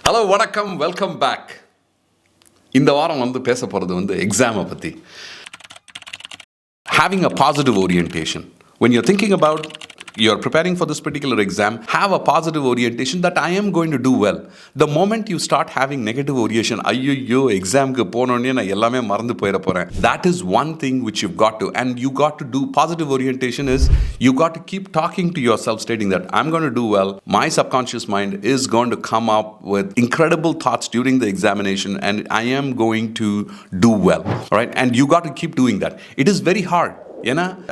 Hello வணக்கம், welcome back. இந்த வாரம் பேச போகிறது எக்ஸாமை பற்றி. Having a positive orientation. When you're thinking about you're preparing for this particular exam, have a positive orientation that I am going to do well. The moment you start having negative orientation, ayyo exam ku ponone na ellame marandu poira poren. That is one thing which you've got to, and you got to do. Positive orientation is you got to keep talking to yourself stating that I'm going to do well. My subconscious mind is going to come up with incredible thoughts during the examination and I am going to do well. All right? And you got to keep doing that. It is very hard.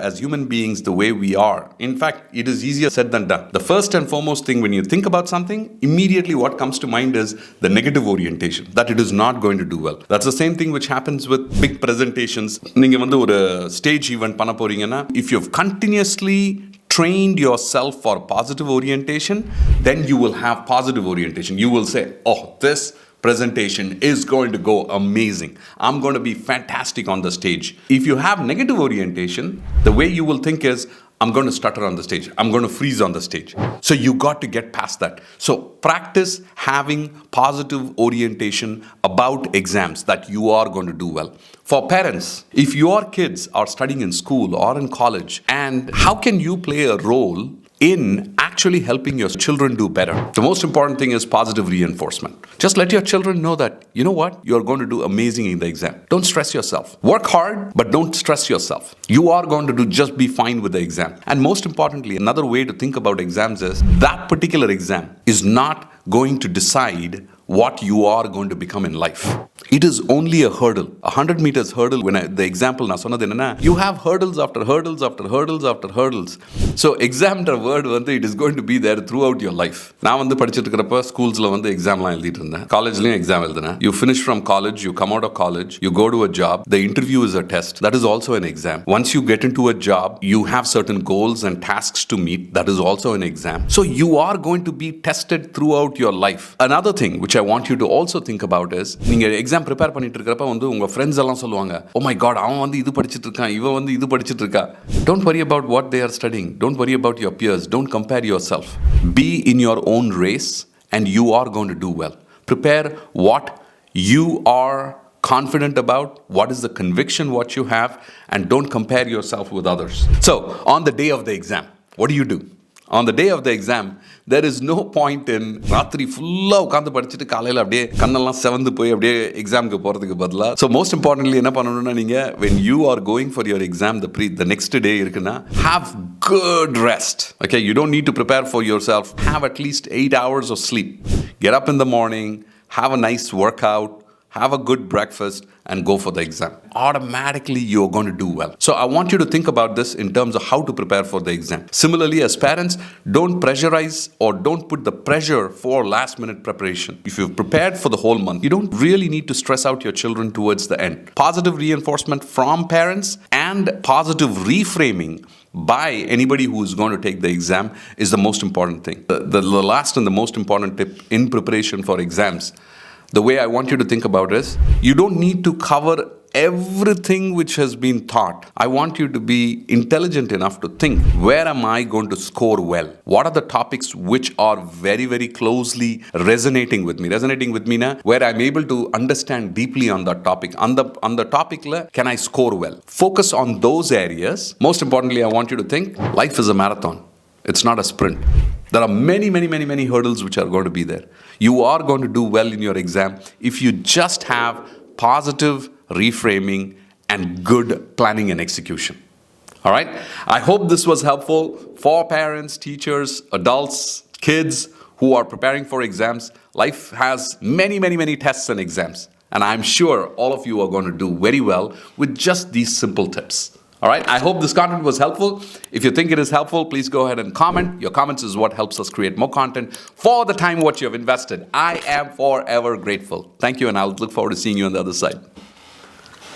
As human beings, the way we are, in fact, it is easier said than done. The first and foremost thing when you think about something, immediately what comes to mind is the negative orientation, that it is not going to do well. That's the same thing which happens with big presentations. நீங்க ஒரு stage event பண்ண போறீங்கன்னா, if you've continuously trained yourself for positive orientation, then you will have positive orientation. You will say, oh, this presentation is going to go amazing. I'm going to be fantastic on the stage. If you have negative orientation, the way you will think is, I'm going to stutter on the stage. I'm going to freeze on the stage. So you got to get past that. So practice having positive orientation about exams that you are going to do well. For parents, if your kids are studying in school or in college, and how can you play a role in actually helping your children do better? The most important thing is positive reinforcement. Just let your children know that, you know what, you're going to do amazing in the exam. Don't stress yourself. Work hard, but don't stress yourself. You are going to just be fine with the exam. And most importantly, another way to think about exams is that particular exam is not going to decide what you are going to become in life. It is only a hurdle, 100 meters hurdle. The example na sonnadhu enna, you have hurdles after hurdles after hurdles after hurdles. So examன்ற word it is going to be there throughout your life. நான் படிச்சிட்டு இருக்கறப்ப ஸ்கூல்ஸ்ல எக்ஸாம்லாம் எழுதிட்டு இருந்தேன். காலேஜ்லயும் exam எழுதினேன். You finish from college, you come out of college, you go to a job, the interview is a test. That is also an exam. Once you get into a job, you have certain goals and tasks to meet. That is also an exam. So you are going to be tested throughout your life. Another thing which I want you to also think about is, நீங்க exam prepare பண்ணிட்டு இருக்கறப்ப உங்க friends எல்லாம் சொல்லுவாங்க, oh my god, அவன் இது படிச்சிட்டு இருக்கான், இவன் இது படிச்சிட்டு இருக்கா. Don't worry about what they are studying. Don't worry about your peers. Don't compare yourself. Be in your own race and you are going to do well. Prepare what you are confident about, what is the conviction what you have, and don't compare yourself with others. So, on the day of the exam, what do? On the day of the exam, there is no point in ராத்திரி ஃபுல்லா உட்கார்ந்து படிச்சிட்டு காலையில அப்படியே கண்ணெல்லாம் செவந்து போய் அப்படியே எக்ஸாமுக்கு போறதுக்கு பதிலா. So most importantly என்ன பண்ணணும்னா, நீங்க when you are going for your exam, the next day இருக்குன்னா, have good rest. Okay, you don't need to prepare for yourself. Have at least 8 hours of sleep. Get up in the morning, have a nice workout, have a good breakfast, and go for the exam. Automatically, you're going to do well. So I want you to think about this in terms of how to prepare for the exam. Similarly, as parents, don't pressurize or don't put the pressure for last-minute preparation. If you've prepared for the whole month, you don't really need to stress out your children towards the end. Positive reinforcement from parents and positive reframing by anybody who is going to take the exam is the most important thing. The last and the most important tip in preparation for exams, the way I want you to think about is, you don't need to cover everything which has been taught. I want you to be intelligent enough to think, where am I going to score well? What are the topics which are very, very closely resonating with me? Resonating with me na, where I'm able to understand deeply on that topic. On the topic la, can I score well? Focus on those areas. Most importantly, I want you to think, life is a marathon. It's not a sprint. There are many hurdles which are going to be there. You are going to do well in your exam if you just have positive reframing and good planning and execution. All right? I hope this was helpful for parents, teachers, adults, kids who are preparing for exams. Life has many tests and exams. And I'm sure all of you are going to do very well with just these simple tips. All right, I hope this content was helpful. If you think it is helpful, please go ahead and comment. Your comments is what helps us create more content for the time what you have invested. I am forever grateful. Thank you, and I'll look forward to seeing you on the other side.